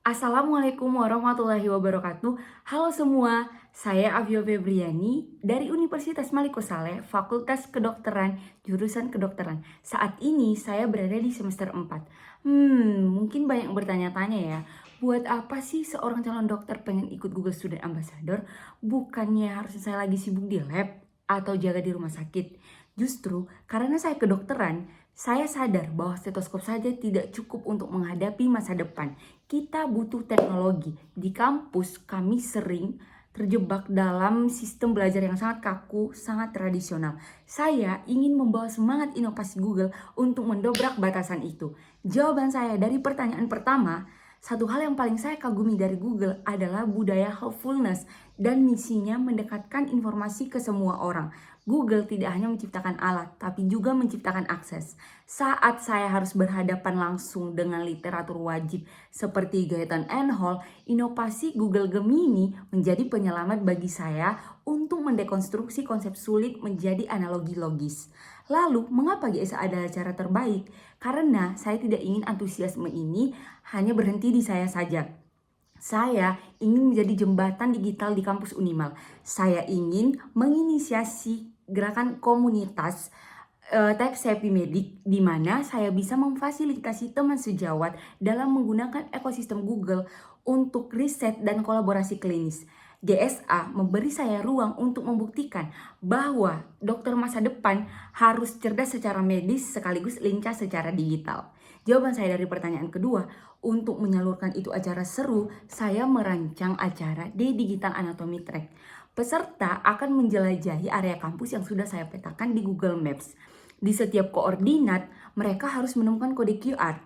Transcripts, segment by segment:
Assalamualaikum warahmatullahi wabarakatuh. Halo semua, saya Avio Febriani dari Universitas Maliko Saleh, Fakultas Kedokteran, jurusan Kedokteran. Saat ini saya berada di semester 4. Mungkin banyak yang bertanya-tanya ya, buat apa sih seorang calon dokter pengen ikut Google Student Ambassador? Bukannya harusnya saya lagi sibuk di lab atau jaga di rumah sakit? Justru karena saya kedokteran, saya sadar bahwa stetoskop saja tidak cukup untuk menghadapi masa depan. Kita butuh teknologi. Di kampus kami sering terjebak dalam sistem belajar yang sangat kaku, sangat tradisional. Saya ingin membawa semangat inovasi Google untuk mendobrak batasan itu. Jawaban saya dari pertanyaan pertama, satu hal yang paling saya kagumi dari Google adalah budaya helpfulness dan misinya mendekatkan informasi ke semua orang. Google tidak hanya menciptakan alat, tapi juga menciptakan akses. Saat saya harus berhadapan langsung dengan literatur wajib seperti Guyton and Hall, inovasi Google Gemini menjadi penyelamat bagi saya untuk mendekonstruksi konsep sulit menjadi analogi logis. Lalu, mengapa GSA adalah cara terbaik? Karena saya tidak ingin antusiasme ini hanya berhenti di saya saja. Saya ingin menjadi jembatan digital di kampus Unimal. Saya ingin menginisiasi gerakan komunitas Tech Savvy Medic, di mana saya bisa memfasilitasi teman sejawat dalam menggunakan ekosistem Google untuk riset dan kolaborasi klinis. GSA memberi saya ruang untuk membuktikan bahwa dokter masa depan harus cerdas secara medis sekaligus lincah secara digital. Jawaban saya dari pertanyaan kedua, untuk menyalurkan itu acara seru, saya merancang acara di Digital Anatomy Track. Peserta akan menjelajahi area kampus yang sudah saya petakan di Google Maps. Di setiap koordinat, mereka harus menemukan kode QR.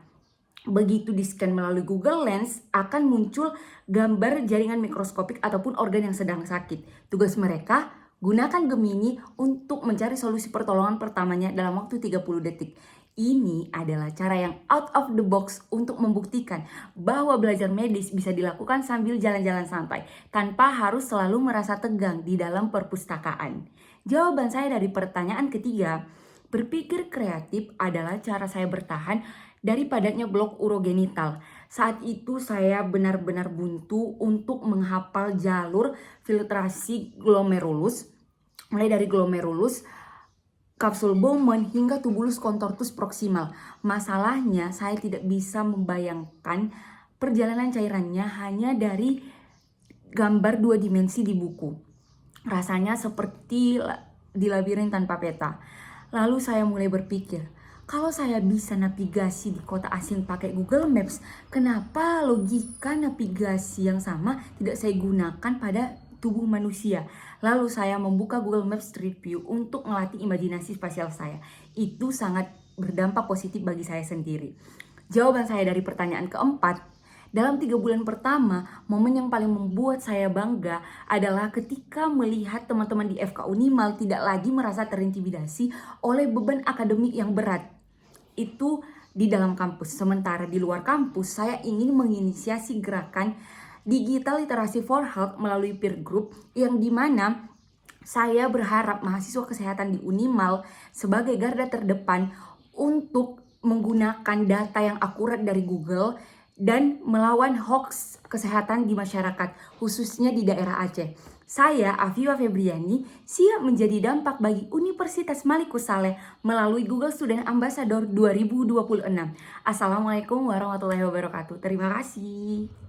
Begitu di-scan melalui Google Lens, akan muncul gambar jaringan mikroskopik ataupun organ yang sedang sakit. Tugas mereka, gunakan Gemini untuk mencari solusi pertolongan pertamanya dalam waktu 30 detik. Ini adalah cara yang out of the box untuk membuktikan bahwa belajar medis bisa dilakukan sambil jalan-jalan santai, tanpa harus selalu merasa tegang di dalam perpustakaan. Jawaban saya dari pertanyaan ketiga, berpikir kreatif adalah cara saya bertahan dari padatnya blok urogenital. Saat itu saya benar-benar buntu untuk menghafal jalur filtrasi glomerulus, mulai dari glomerulus, kapsul Bowman hingga tubulus contortus proximal. Masalahnya saya tidak bisa membayangkan perjalanan cairannya hanya dari gambar 2 dimensi di buku. Rasanya seperti di labirin tanpa peta. Lalu saya mulai berpikir, kalau saya bisa navigasi di kota asing pakai Google Maps, kenapa logika navigasi yang sama tidak saya gunakan pada tubuh manusia? Lalu saya membuka Google Maps Street View untuk melatih imajinasi spasial saya. Itu sangat berdampak positif bagi saya sendiri. Jawaban saya dari pertanyaan keempat, dalam 3 bulan pertama, momen yang paling membuat saya bangga adalah ketika melihat teman-teman di FK Unimal tidak lagi merasa terintimidasi oleh beban akademik yang berat. Itu di dalam kampus. Sementara di luar kampus, saya ingin menginisiasi gerakan Digital Literasi for Health melalui peer group yang dimana saya berharap mahasiswa kesehatan di Unimal sebagai garda terdepan untuk menggunakan data yang akurat dari Google dan melawan hoax kesehatan di masyarakat, khususnya di daerah Aceh. Saya, Afiwa Febriani, siap menjadi dampak bagi Universitas Maliko Saleh melalui Google Student Ambassador 2026. Assalamualaikum warahmatullahi wabarakatuh. Terima kasih.